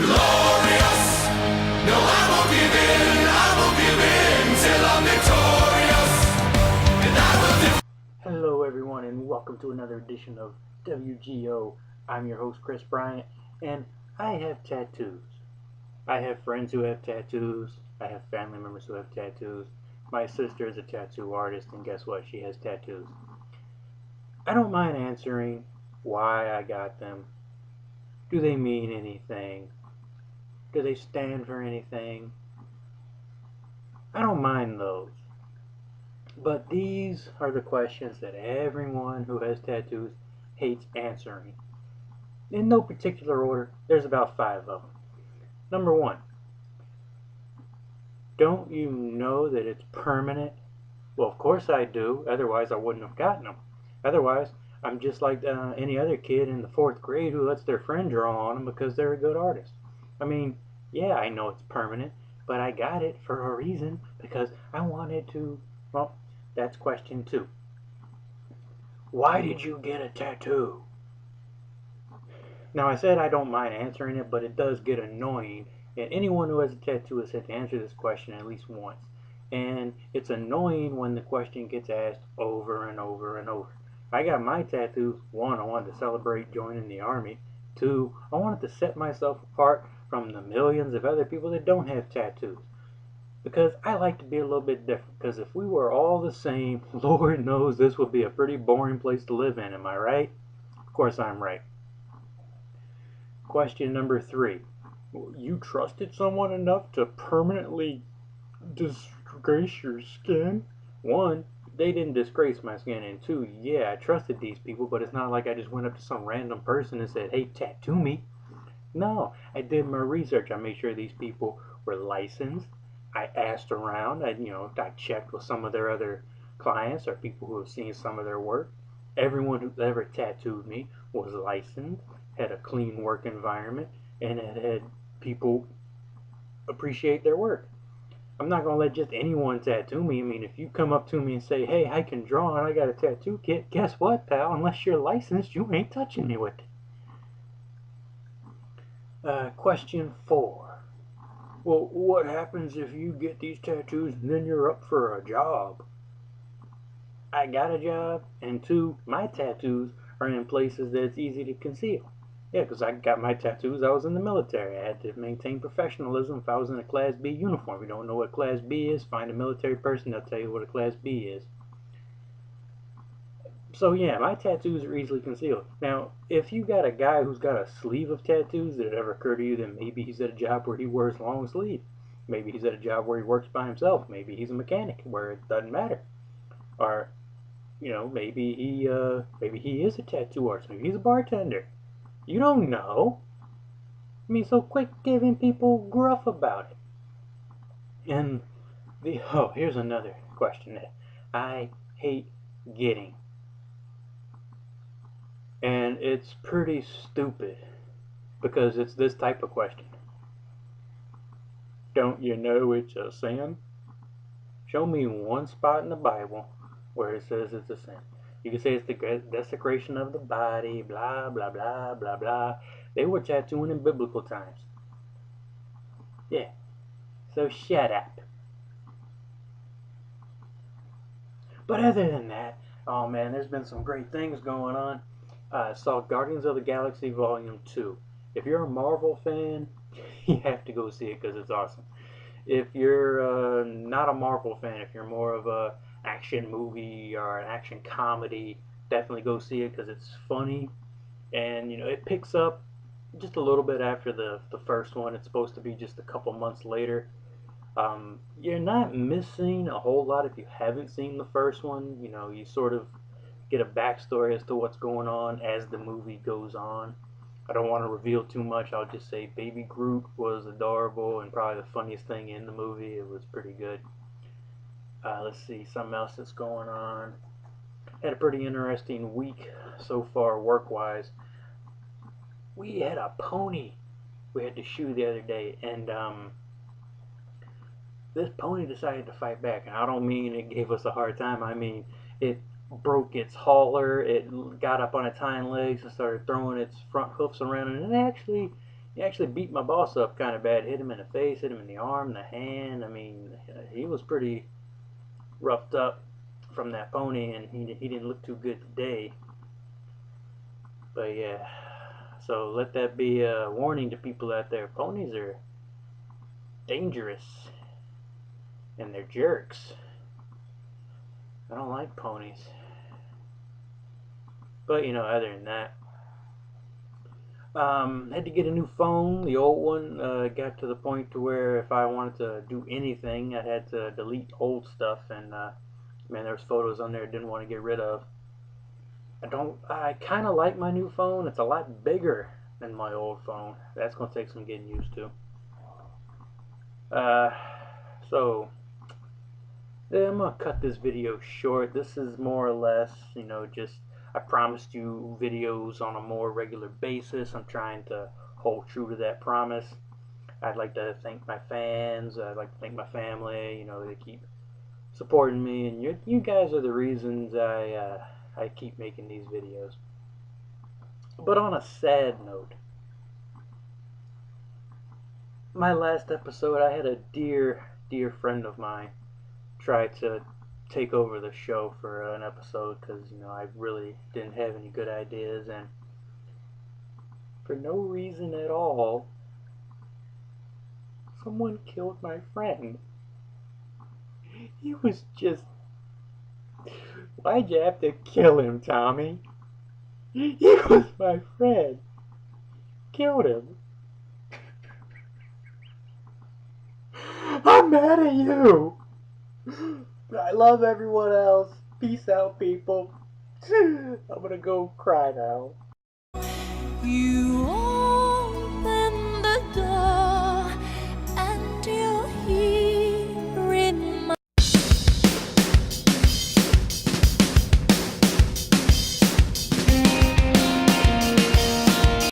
glorious. No, I won't give in till I'm victorious. And I will Hello everyone and welcome to another edition of WGO. I'm your host Chris Bryant and I have tattoos. I have friends who have tattoos. I have family members who have tattoos. My sister is a tattoo artist and guess what? She has tattoos. I don't mind answering why I got them. Do they mean anything? Do they stand for anything? I don't mind those. But these are the questions that everyone who has tattoos hates answering. In no particular order, there's about 5 of them. Number 1, don't you know that it's permanent? Well, of course I do, otherwise I wouldn't have gotten them. Otherwise, I'm just like any other kid in the 4th grade who lets their friend draw on them because they're a good artist. I mean, yeah, I know it's permanent, but I got it for a reason because I wanted to. Well, that's question 2. Why did you get a tattoo? Now, I said I don't mind answering it, but it does get annoying. And anyone who has a tattoo has had to answer this question at least once. And it's annoying when the question gets asked over and over and over. I got my tattoos. 1, I wanted to celebrate joining the army. 2, I wanted to set myself apart from the millions of other people that don't have tattoos. Because I like to be a little bit different. Because if we were all the same, Lord knows this would be a pretty boring place to live in. Am I right? Of course I'm right. Question number 3. You trusted someone enough to permanently disgrace your skin? 1, they didn't disgrace my skin. And 2, yeah, I trusted these people, but it's not like I just went up to some random person and said, hey, tattoo me. No, I did my research. I made sure these people were licensed. I asked around. I checked with some of their other clients or people who have seen some of their work. Everyone who ever tattooed me was licensed, had a clean work environment, and had people appreciate their work. I'm not going to let just anyone tattoo me. I mean, if you come up to me and say, hey, I can draw and I got a tattoo kit, guess what, pal? Unless you're licensed, you ain't touching me with it. Question 4. Well, what happens if you get these tattoos and then you're up for a job? I got a job, and 2, my tattoos are in places that it's easy to conceal. Yeah, because I got my tattoos, I was in the military. I had to maintain professionalism if I was in a Class B uniform. If you don't know what Class B is, find a military person, they'll tell you what a Class B is. So yeah, my tattoos are easily concealed. Now, if you got a guy who's got a sleeve of tattoos, did it ever occur to you that maybe he's at a job where he wears long sleeve? Maybe he's at a job where he works by himself. Maybe he's a mechanic where it doesn't matter. Or, maybe he is a tattoo artist. Maybe he's a bartender. You don't know. I mean, so quit giving people gruff about it. And here's another question that I hate getting. And it's pretty stupid because it's this type of question. Don't you know it's a sin? Show me one spot in the Bible where it says it's a sin. You can say it's the desecration of the body, blah, blah, blah, blah, blah. They were tattooing in biblical times. Yeah. So shut up. But other than that, oh man, there's been some great things going on. I saw Guardians of the Galaxy Volume 2. If you're a Marvel fan, you have to go see it because it's awesome. If you're not a Marvel fan, if you're more of a action movie or an action comedy, definitely go see it because it's funny. And, it picks up just a little bit after the first one. It's supposed to be just a couple months later. You're not missing a whole lot if you haven't seen the first one. You sort of get a backstory as to what's going on as the movie goes on. I don't want to reveal too much. I'll just say Baby Groot was adorable and probably the funniest thing in the movie. It was pretty good. Let's see, something else that's going on. Had a pretty interesting week so far work-wise. We had a pony we had to shoe the other day, and this pony decided to fight back. And I don't mean it gave us a hard time. I mean it broke its hauler. It got up on its hind legs and started throwing its front hoofs around, and it actually He actually beat my boss up kind of bad. Hit him in the face, hit him in the arm, the hand. I mean, he was pretty roughed up from that pony, and he didn't look too good today. But yeah, so let that be a warning to people out there. Ponies are dangerous, and they're jerks. I don't like ponies. But you know, other than that, had to get a new phone. The old one got to the point to where if I wanted to do anything, I had to delete old stuff, and man, there's photos on there I didn't want to get rid of. I kind of like my new phone. It's a lot bigger than my old phone. That's gonna take some getting used to. Uh, so yeah, I'm gonna cut this video short. This is more or less, you know, just I promised you videos on a more regular basis. I'm trying to hold true to that promise. I'd like to thank my fans. I'd like to thank my family. You know, they keep supporting me, and you guys are the reasons I keep making these videos. But on a sad note, my last episode, I had a dear friend of mine try to take over the show for an episode because, you know, I really didn't have any good ideas, and for no reason at all, someone killed my friend. He was just... Why'd you have to kill him, Tommy? He was my friend. Killed him. I'm mad at you. I love everyone else. Peace out, people. I'm gonna go cry now.